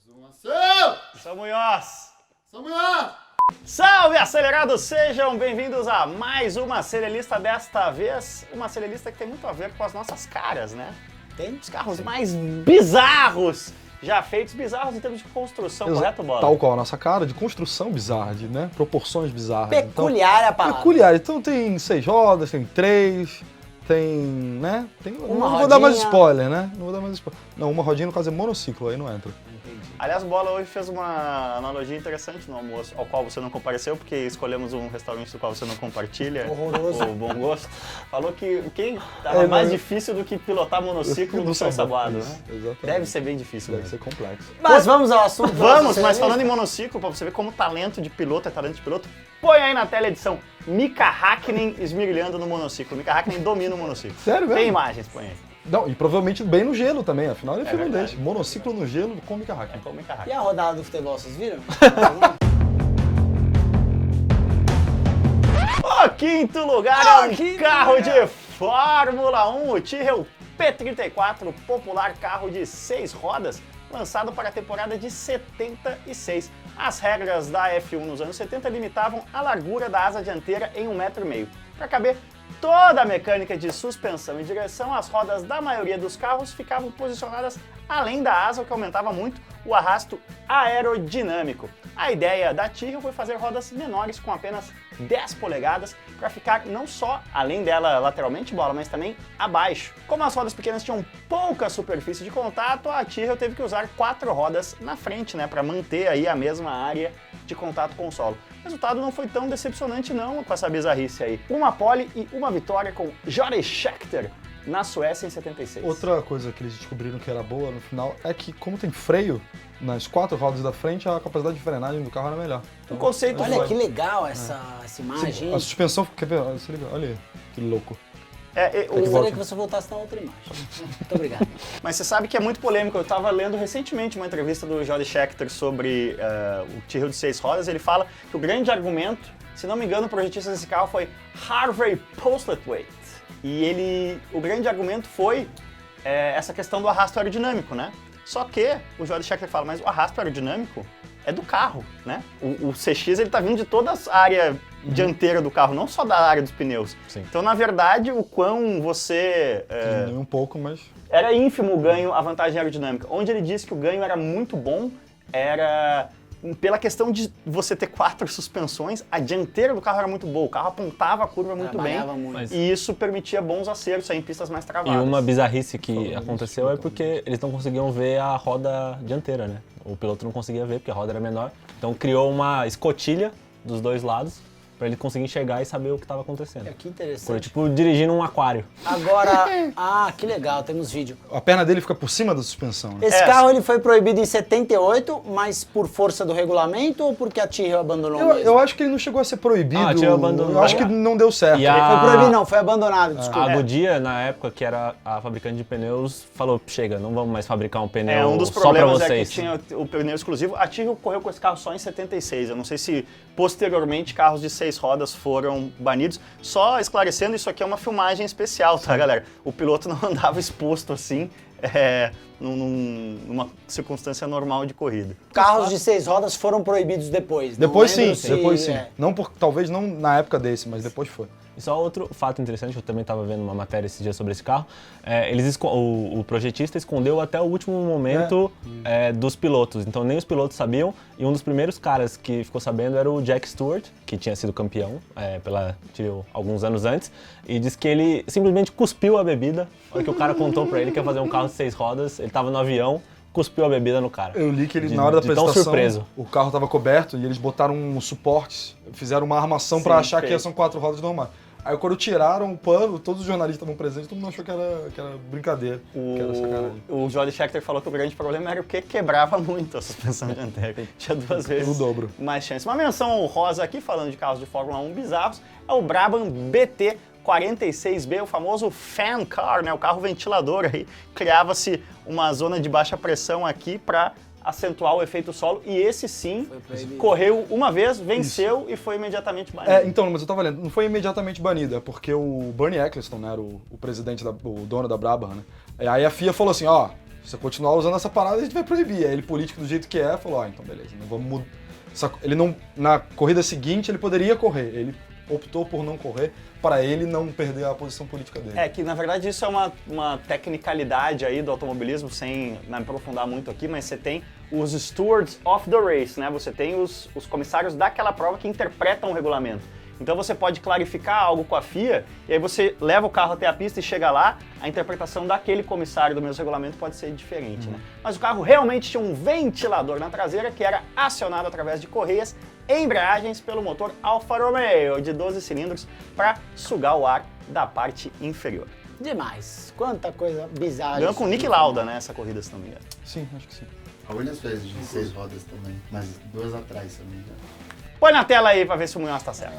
Ação! Samunhós! Samunhós! Salve, acelerados! Sejam bem-vindos a mais uma serialista, desta vez uma serialista que tem muito a ver com as nossas caras, né? Tem os carros mais bizarros já feitos, bizarros em termos de construção, correto, Bola? Tal qual a nossa cara, de construção bizarra, de proporções bizarras. Peculiar a palavra. Peculiar. Então tem 6 rodas, tem 3, tem, né? Uma não vou dar mais rodinha. spoiler, né? Não vou dar mais spoiler. Não, uma rodinha no caso é monociclo, aí não entra. Aliás, o Bola hoje fez uma analogia interessante no almoço, ao qual você não compareceu, porque escolhemos um restaurante do qual você não compartilha Horroroso. o bom gosto. Falou que quem estava mais difícil do que pilotar monociclo no seu ensaboado, né? Exatamente. Deve ser bem difícil Deve mesmo. ser complexo. Mas vamos ao assunto. Vamos, mas falando em monociclo, pra você ver como talento de piloto é talento de piloto, põe aí na tela a edição Mika Hakkinen esmirilhando no monociclo. Mika Hakkinen domina o monociclo. Sério mesmo? Tem imagens, põe aí. Não, e provavelmente bem no gelo também, afinal ele é verdade. finlandês. Monociclo no gelo com Mika É Hakkinen. como Mika E Hakkinen. a rodada do futebol, vocês viram? O quinto lugar é um quinto carro lugar. de Fórmula 1, o Tyrrell P34, o popular carro de 6 rodas, lançado para a temporada de 76. As regras da F1 nos anos 70 limitavam a largura da asa dianteira em 1,5 m. Para caber toda a mecânica de suspensão e direção, as rodas da maioria dos carros ficavam posicionadas além da asa, o que aumentava muito o arrasto aerodinâmico. A ideia da Tyrrell foi fazer rodas menores com apenas 10 polegadas para ficar não só além dela lateralmente, Bola, mas também abaixo. Como as rodas pequenas tinham pouca superfície de contato, a Tyrrell teve que usar 4 rodas na frente, né, para manter aí a mesma área de contato com o solo. O resultado não foi tão decepcionante não com essa bizarrice aí. Uma pole e uma vitória com Jori Scheckter na Suécia em 76. Outra coisa que eles descobriram que era boa no final é que, como tem freio nas 4 rodas da frente, a capacidade de frenagem do carro era melhor. O conceito Olha foi... que legal essa imagem. A suspensão, quer ver? Se liga, olha aí, que louco. Eu gostaria que você voltasse na outra imagem. Muito obrigado. Mas você sabe que é muito polêmico. Eu estava lendo recentemente uma entrevista do Jori Scheckter sobre o Tyrrell de 6 rodas. Ele fala que o grande argumento, se não me engano, o projetista desse carro foi Harvey Postlethwaite. E o grande argumento foi essa questão do arrasto aerodinâmico, né? Só que o Jori Scheckter fala, mas o arrasto aerodinâmico é do carro, né? O CX ele tá vindo de toda a área dianteira do carro, não só da área dos pneus. Sim. Então, na verdade, o quão você... Diminuiu um pouco, mas... Era ínfimo o ganho, a vantagem aerodinâmica. Onde ele disse que o ganho era muito bom, era pela questão de você ter 4 suspensões, a dianteira do carro era muito boa, o carro apontava a curva muito bem. Trabalhava muito. Mas- E isso permitia bons acertos aí em pistas mais E travadas. uma bizarrice que aconteceu é porque eles não conseguiam ver a roda dianteira, né? O piloto não conseguia ver porque a roda era menor. Então criou uma escotilha dos dois lados pra ele conseguir enxergar e saber o que estava acontecendo. Que Foi interessante. tipo dirigindo um aquário. Agora, que legal, temos vídeo. A perna dele fica por cima da suspensão, né? Esse carro ele foi proibido em 78, mas por força do regulamento ou porque a Tyrrell abandonou mesmo? Eu acho que ele não chegou a ser proibido. Ah, tinha abandonado. Eu acho que não deu certo. E a- Foi proibido não, foi abandonado, desculpa. A Goodyear, na época, que era a fabricante de pneus, falou, chega, não vamos mais fabricar um pneu É, um dos só pra problemas é que vocês. tinha o pneu exclusivo. A Tyrrell correu com esse carro só em 76. Eu não sei se posteriormente carros de 6 rodas foram banidos. Só esclarecendo, isso aqui é uma filmagem especial, tá, galera? O piloto não andava exposto assim, numa circunstância normal de corrida. Carros de 6 rodas foram proibidos depois. não Depois sim, lembro se- depois sim. é. Não talvez não na época desse, mas depois foi. E só outro fato interessante, eu também estava vendo uma matéria esses dias sobre esse carro, o projetista escondeu até o último momento dos pilotos, então nem os pilotos sabiam, e um dos primeiros caras que ficou sabendo era o Jack Stewart, que tinha sido campeão pela Tyrrell alguns anos antes, e disse que ele simplesmente cuspiu a bebida, na hora que o cara contou pra ele que ia fazer um carro de 6 rodas, ele estava no avião, cuspiu a bebida no cara. Eu li que eles, De- na hora da de tão apresentação, surpreso. o carro estava coberto e eles botaram suportes, fizeram uma armação Sim, pra achar feio. que são 4 rodas normais. Aí quando tiraram o pano, todos os jornalistas estavam presentes, todo mundo achou que era brincadeira, que era sacanagem. O Jori Scheckter falou que o grande problema era o que quebrava muito a suspensão dianteira. Tinha 2 vezes O dobro. mais chance. Uma menção honrosa aqui, falando de carros de Fórmula 1 bizarros, é o Brabham BT 46B, o famoso fan car, né? O carro ventilador aí. Criava-se uma zona de baixa pressão aqui para acentuar o efeito solo, e esse sim proibido. correu uma vez, venceu e foi imediatamente banido. Então, mas eu tava lendo, não foi imediatamente banido, é porque o Bernie Ecclestone, né, era o presidente, o dono da Brabham, né? E aí a FIA falou assim, ó, Se você continuar usando essa parada, a gente vai proibir. Aí ele, político do jeito que é, falou, então beleza, não vamos mudar. Ele não, na corrida seguinte, ele poderia correr. Ele optou por não correr para ele não perder a posição política dele. É que, na verdade, isso é uma tecnicalidade aí do automobilismo, sem me aprofundar muito aqui, mas você tem os stewards of the race, né? Você tem os comissários daquela prova que interpretam o regulamento. Então você pode clarificar algo com a FIA e aí você leva o carro até a pista e chega lá, a interpretação daquele comissário do mesmo regulamento pode ser diferente, né? Mas o carro realmente tinha um ventilador na traseira que era acionado através de correias e embreagens pelo motor Alfa Romeo de 12 cilindros para sugar o ar da parte inferior. Demais. Quanta coisa bizarra. Ganhou com o Nick Lauda, né, essa corrida, se não me engano. Sim, acho que sim. A Williams fez de 6 rodas também, mas 2 atrás, se eu não me engano. Põe na tela aí pra ver se o Munhoz tá certo.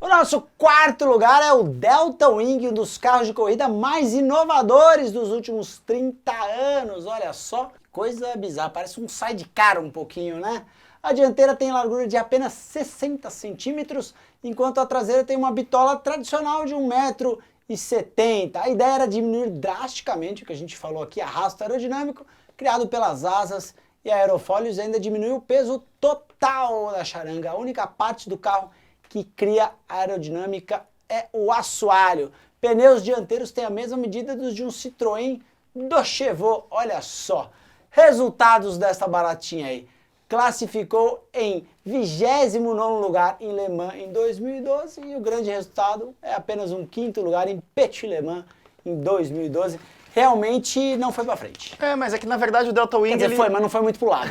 O nosso quarto lugar é o Delta Wing, um dos carros de corrida mais inovadores dos últimos 30 anos. Olha só, coisa bizarra, parece um sidecar um pouquinho, né? A dianteira tem largura de apenas 60 centímetros, enquanto a traseira tem uma bitola tradicional de 1,70 m. A ideia era diminuir drasticamente, o que a gente falou aqui, arrasto aerodinâmico, criado pelas asas e aerofólios, ainda diminui o peso total da charanga. A única parte do carro que cria aerodinâmica é o assoalho. Pneus dianteiros têm a mesma medida dos de um Citroën do Chevaux, olha só. Resultados dessa baratinha aí. Classificou em 29º lugar em Le Mans em 2012 e o grande resultado é apenas um 5º lugar em Petit Le Mans em 2012. Realmente não foi pra frente. É, mas é que na verdade o Delta Wing... Quer dizer, foi, mas não foi muito pro lado.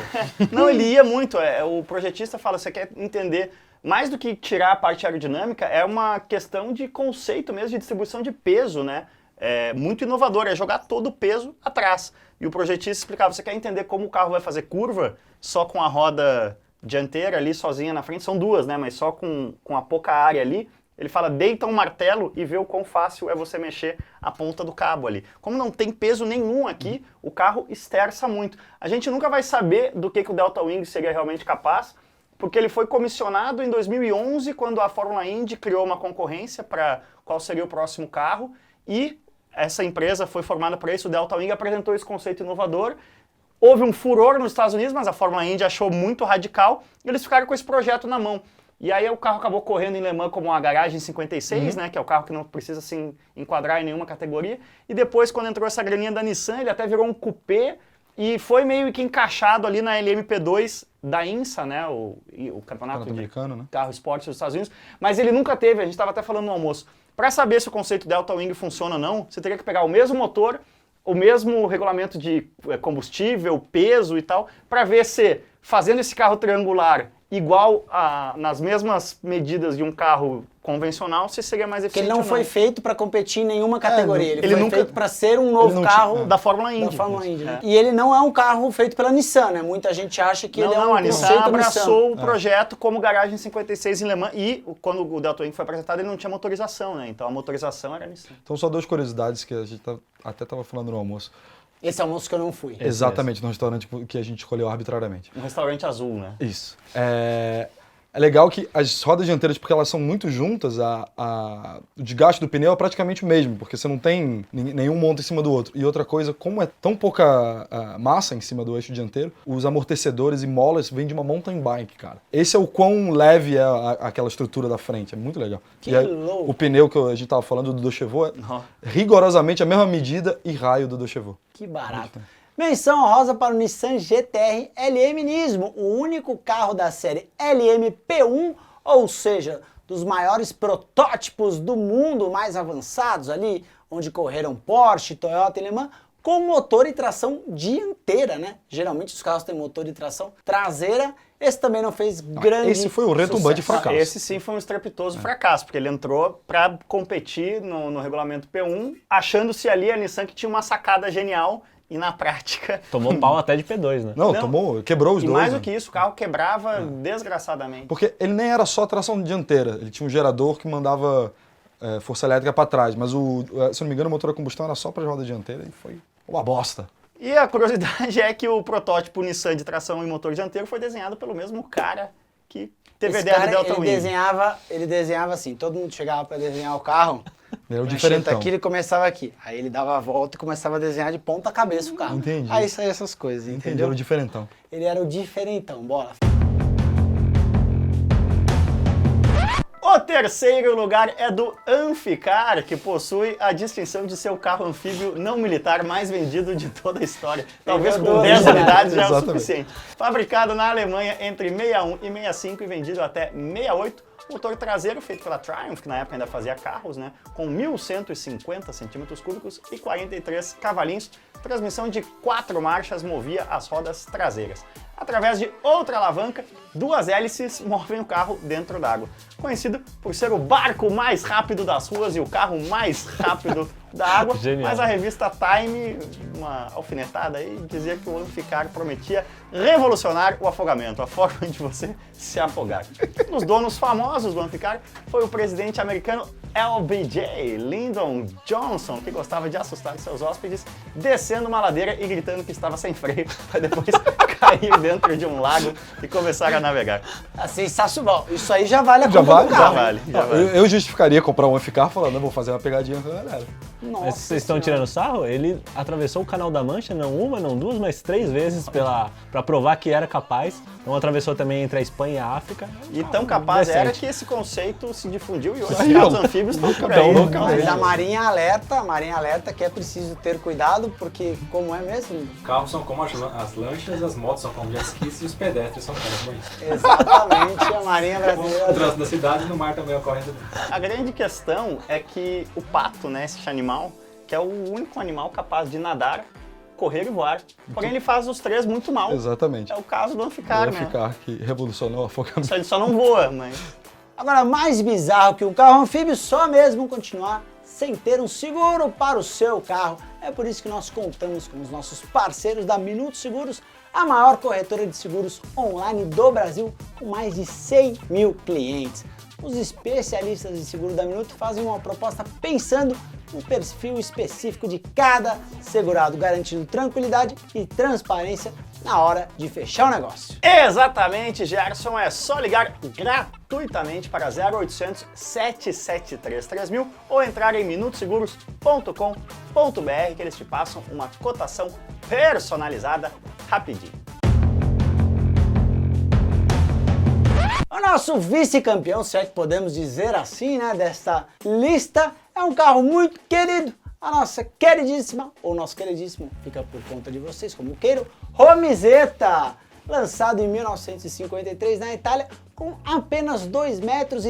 Não, ele ia muito. O projetista fala, você quer entender, mais do que tirar a parte aerodinâmica, é uma questão de conceito mesmo, de distribuição de peso, né? É muito inovador, é jogar todo o peso atrás. E o projetista explicava, você quer entender como o carro vai fazer curva só com a roda dianteira ali sozinha na frente, são duas, né? Mas só com a pouca área ali. Ele fala, deita um martelo e vê o quão fácil é você mexer a ponta do cabo ali. Como não tem peso nenhum aqui, o carro esterça muito. A gente nunca vai saber do que o Delta Wing seria realmente capaz, porque ele foi comissionado em 2011, quando a Fórmula Indy criou uma concorrência para qual seria o próximo carro, e essa empresa foi formada para isso, o Delta Wing apresentou esse conceito inovador. Houve um furor nos Estados Unidos, mas a Fórmula Indy achou muito radical, e eles ficaram com esse projeto na mão. E aí o carro acabou correndo em Le Mans como uma garagem 56, né, que é o carro que não precisa se enquadrar em nenhuma categoria. E depois, quando entrou essa graninha da Nissan, ele até virou um coupé e foi meio que encaixado ali na LMP2 da INSA, né, o campeonato de carro esporte dos Estados Unidos. Mas ele nunca teve, a gente estava até falando no almoço. Para saber se o conceito Delta Wing funciona ou não, você teria que pegar o mesmo motor, o mesmo regulamento de combustível, peso e tal, para ver se fazendo esse carro triangular igual nas mesmas medidas de um carro convencional, se seria mais eficiente. Porque ele não foi feito para competir em nenhuma categoria, ele foi nunca feito para ser um novo carro da Fórmula Indy. Da Fórmula Indy, né? E ele não é um carro feito pela Nissan, né? Muita gente acha que ele é um a Nissan abraçou o Nissan. projeto como garagem 56 em Le Mans e quando o Delta Wing foi apresentado ele não tinha motorização, né? Então a motorização era a Nissan. Então só 2 curiosidades que a gente até estava falando no almoço. Esse almoço que eu não fui. Exatamente, no restaurante que a gente escolheu arbitrariamente. Um restaurante azul, né? Isso. É legal que as rodas dianteiras, porque elas são muito juntas, o desgaste do pneu é praticamente o mesmo, porque você não tem nenhum monta em cima do outro. E outra coisa, como é tão pouca massa em cima do eixo dianteiro, os amortecedores e molas vêm de uma mountain bike, cara. Esse é o quão leve é aquela estrutura da frente, é muito legal. Que e aí, louco! O pneu que a gente tava falando do Chevaux é rigorosamente a mesma medida e raio do Chevaux. Que barato. Menção honrosa para o Nissan GT-R LM Nismo, o único carro da série LMP1, ou seja, dos maiores protótipos do mundo, mais avançados ali, onde correram Porsche, Toyota e Le Mans, com motor e tração dianteira, né? Geralmente os carros têm motor e tração traseira. Esse também não fez grande Esse foi o retumbante fracasso. Esse sim foi um estrepitoso fracasso, porque ele entrou para competir no regulamento P1, achando-se ali a Nissan que tinha uma sacada genial e na prática... Tomou pau até de P2, né? Não, quebrou os e dois. mais né? do que isso, o carro quebrava desgraçadamente. Porque ele nem era só tração dianteira, ele tinha um gerador que mandava força elétrica para trás, mas se eu não me engano o motor a combustão era só para a roda dianteira e foi uma bosta. E a curiosidade é que o protótipo Nissan de tração e motor dianteiro foi desenhado pelo mesmo cara que teve a ideia do Delta Wing. Ele desenhava assim, todo mundo chegava para desenhar o carro, Ele era o Prancheta diferentão. aqui, ele começava aqui. Aí ele dava a volta e começava a desenhar de ponta cabeça o carro. Entendi. Aí saía essas coisas, Entendi, entendeu? era o diferentão. Ele era o diferentão, bola. O terceiro lugar é do Amphicar, que possui a distinção de ser o carro anfíbio não militar mais vendido de toda a história. Talvez com Ganhou 10 dois, unidades já é o Exatamente. suficiente. Fabricado na Alemanha entre 61 e 65 e vendido até 68. Motor traseiro feito pela Triumph, que na época ainda fazia carros, né? Com 1.150 centímetros cúbicos e 43 cavalinhos. Transmissão de 4 marchas movia as rodas traseiras. Através de outra alavanca, 2 hélices movem o carro dentro d'água. Conhecido por ser o barco mais rápido das ruas e o carro mais rápido da água, Genial. mas a revista Time, uma alfinetada aí, dizia que o Amphicar prometia revolucionar o afogamento, a forma de você se afogar. Um dos donos famosos do Amphicar foi o presidente americano LBJ, Lyndon Johnson, que gostava de assustar seus hóspedes descendo uma ladeira e gritando que estava sem freio, para depois cair dentro de um lago e começar a navegar. É sensacional. Isso aí já vale a Já compra vale? do Já carro. vale, já Não, vale. eu justificaria comprar um Amphicar falando, eu vou fazer uma pegadinha com a galera. Nossa Mas vocês estão Senhora. tirando sarro? Ele atravessou o Canal da Mancha, não uma, não duas, mas 3 vezes pra provar que era capaz. Então atravessou também entre a Espanha e a África. E tão capaz Decente. era que esse conceito se difundiu e hoje os Aí, carros ó, anfíbios estão por dá um aí. louco. Mas a Marinha alerta que é preciso ter cuidado, porque como é mesmo? Carros são como as lanchas, as motos são como jet skis e os pedestres são como banhos. Exatamente, a Marinha O brasileira. trânsito da cidade e no mar também ocorre. A grande questão é que o pato, né, esse animal, que é o único animal capaz de nadar, correr e voar. Porém, ele faz os 3 muito mal. Exatamente. É o caso do Amphicar, O né? Amphicar que revolucionou o afogamento. Ele só não voa, mas... Agora, mais bizarro que um carro anfíbio, só mesmo continuar sem ter um seguro para o seu carro. É por isso que nós contamos com os nossos parceiros da Minuto Seguros, a maior corretora de seguros online do Brasil, com mais de 100 mil clientes. Os especialistas de seguro da Minuto fazem uma proposta pensando no perfil específico de cada segurado, garantindo tranquilidade e transparência na hora de fechar o negócio. Exatamente, Gerson. É só ligar gratuitamente para 0800 773 3000 ou entrar em minutoseguros.com.br que eles te passam uma cotação personalizada rapidinho. O nosso vice-campeão, se é que podemos dizer assim, né, desta lista, é um carro muito querido. A nossa queridíssima, ou nosso queridíssimo, fica por conta de vocês, como queiram, Romizeta, lançado em 1953 na Itália, com apenas 2,30 metros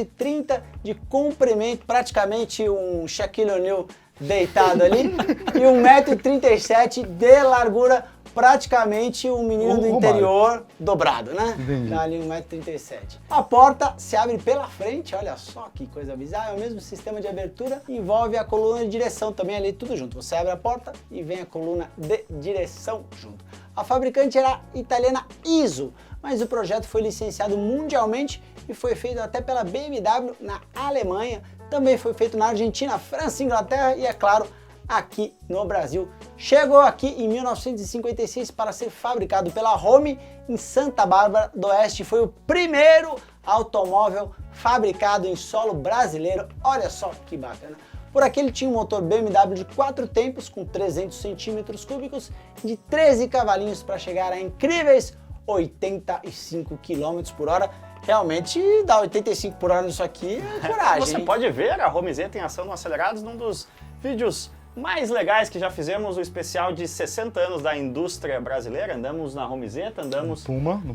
de comprimento, praticamente um Shaquille O'Neal deitado ali, e 1,37 m de largura, praticamente um menino do Romário. interior dobrado, né? Entendi. Tá ali 1,37 m. A porta se abre pela frente, olha só que coisa bizarra, é o mesmo sistema de abertura, envolve a coluna de direção também ali, tudo junto. Você abre a porta e vem a coluna de direção junto. A fabricante era italiana ISO, mas o projeto foi licenciado mundialmente e foi feito até pela BMW na Alemanha, também foi feito na Argentina, França, Inglaterra e, é claro, aqui no Brasil. Chegou aqui em 1956 para ser fabricado pela Home em Santa Bárbara do Oeste. Foi o primeiro automóvel fabricado em solo brasileiro. Olha só que bacana. Por aqui ele tinha um motor BMW de 4 tempos com 300 centímetros cúbicos de 13 cavalinhos para chegar a incríveis 85 km por hora. Realmente dar 85 por hora nisso aqui é coragem. Você hein? pode ver a Romizeta em ação no Acelerados num dos vídeos mais legais que já fizemos, o especial de 60 anos da indústria brasileira. Andamos na Romizeta, andamos No Puma, no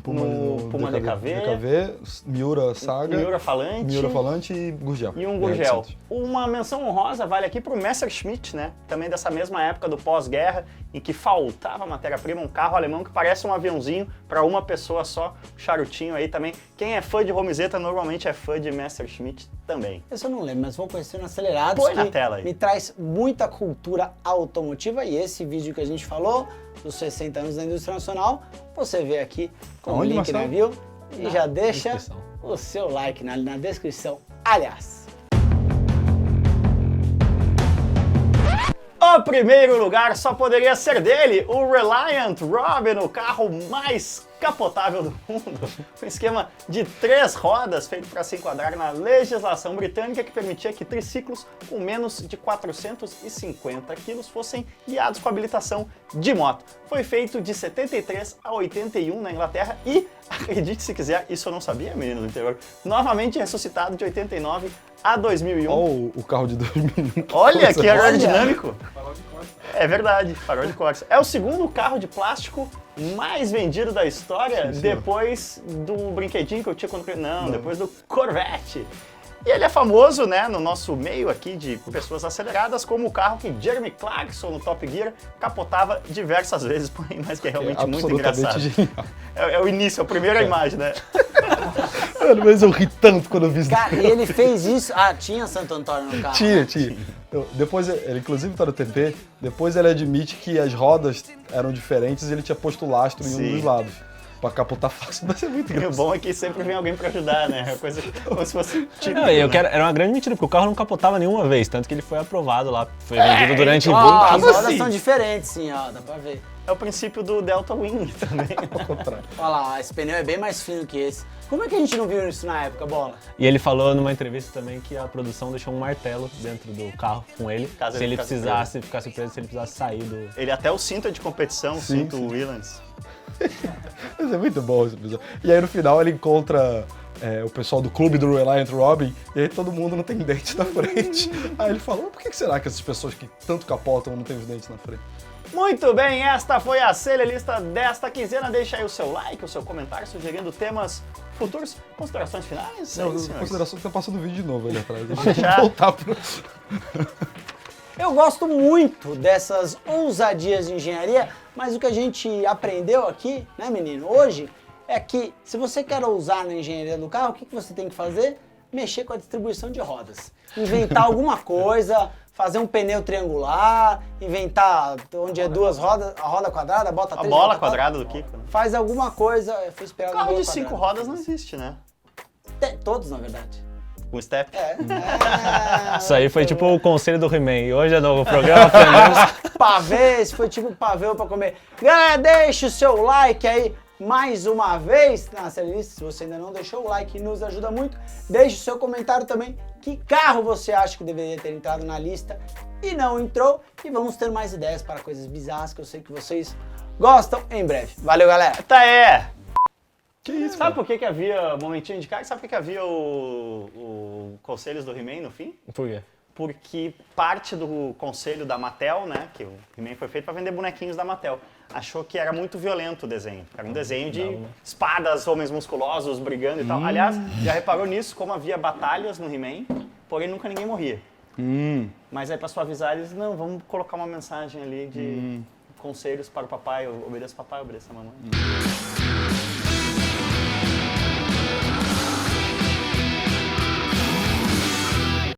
Puma DKV, Miura Saga, Miura Falante. Miura Falante e Gurgel. E um Gurgel. Uma menção honrosa vale aqui para o Messerschmitt, né? Também dessa mesma época do pós-guerra, em que faltava matéria-prima, um carro alemão que parece um aviãozinho para uma pessoa só, charutinho aí também. Quem é fã de Romizeta normalmente é fã de Messerschmitt também. Esse eu não lembro, mas vou conhecer no Acelerados, Põe que na tela aí. me traz muita cultura automotiva, e esse vídeo que a gente falou, dos 60 anos da indústria nacional, você vê aqui com o Aonde, link, né, Marcelo? viu? E já deixa descrição. o seu like na descrição. Aliás, O primeiro lugar só poderia ser dele, o Reliant Robin, o carro mais capotável do mundo. Um esquema de 3 rodas feito para se enquadrar na legislação britânica que permitia que triciclos com menos de 450 quilos fossem guiados com habilitação de moto. Foi feito de 73 a 81 na Inglaterra e, acredite se quiser, isso eu não sabia, menino do interior, novamente ressuscitado de 89 a 2001. Olha o carro de 2001. Olha que Coisa aerodinâmico. Farol de Corsa. É verdade, farol de Corsa. É o segundo carro de plástico mais vendido da história, Sim, senhor. depois do brinquedinho que eu tinha quando... Não, depois do Corvette. E ele é famoso, né, no nosso meio aqui de pessoas aceleradas, como o carro que Jeremy Clarkson, no Top Gear, capotava diversas vezes, porém, mas que é realmente muito absolutamente engraçado. genial. É o início, a primeira imagem, né? Mano, mas eu ri tanto quando eu vi isso. Cara, e ele fez isso... Ah, tinha Santo Antônio no carro. Tinha. Depois, ele inclusive tá no TP, depois ele admite que as rodas eram diferentes e ele tinha posto lastro em um Sim. dos lados. Pra capotar fácil, mas é muito E o engraçado. bom é que sempre vem alguém pra ajudar, né? É coisa como se fosse típico, Não, e eu né? quero, era uma grande mentira, porque o carro não capotava nenhuma vez, tanto que ele foi aprovado lá, foi vendido durante Ó, 20 as anos. rodas são diferentes, sim, ó, dá pra ver. É o princípio do Delta Wing também. Ao contrário. Olha lá, esse pneu é bem mais fino que esse. Como é que a gente não viu isso na época, Bola? E ele falou numa entrevista também que a produção deixou um martelo dentro do carro com ele, Caso se ele ele ficasse precisasse, ficasse preso, se ele precisasse sair do... Ele até o cinto é de competição, o Sim, cinto sim. Williams. Mas é muito bom esse episódio. E aí no final ele encontra o pessoal do clube do Reliant Robin, e aí todo mundo não tem dente na frente. Aí ele fala, por que será que essas pessoas que tanto capotam não têm os dentes na frente? Muito bem, esta foi a Celelista desta quinzena. Deixa aí o seu like, o seu comentário, sugerindo temas futuros. Considerações finais? É Não, isso, em senhores? consideração que tá passando o vídeo de novo ali atrás. Deixa deixar. eu voltar pro... Eu gosto muito dessas ousadias de engenharia, mas o que a gente aprendeu aqui, né, menino, hoje, é que se você quer ousar na engenharia do carro, o que você tem que fazer? Mexer com a distribuição de rodas. Inventar alguma coisa, fazer um pneu triangular, inventar onde é duas rodas, a roda quadrada, bota A três, bola bota quatro. quadrada do Kiko. Né? Faz alguma coisa, eu fui esperar Carro de 5 rodas não existe, né? Todos, na verdade. Com step. É. Isso aí foi tipo o conselho do He-Man. E hoje é no programa aprendemos. Pavê, esse foi tipo pavê pra comer. Galera, deixa o seu like aí mais uma vez na Celelista. Se você ainda não deixou o like, nos ajuda muito. Deixe o seu comentário também. Que carro você acha que deveria ter entrado na lista e não entrou? E vamos ter mais ideias para coisas bizarras que eu sei que vocês gostam em breve. Valeu, galera! Tá, é. Que isso, Sabe por que havia momentinho de carga? Sabe por que havia o Conselhos do He-Man no fim? Por quê? Porque parte do conselho da Mattel, né, que o He-Man foi feito para vender bonequinhos da Mattel, achou que era muito violento o desenho. Era um desenho de espadas, homens musculosos brigando e tal. Aliás, já reparou nisso, como havia batalhas no He-Man, porém nunca ninguém morria. Mas aí para suavizar eles, não, vamos colocar uma mensagem ali de conselhos para o papai, obedeça o papai, obedeça a mamãe.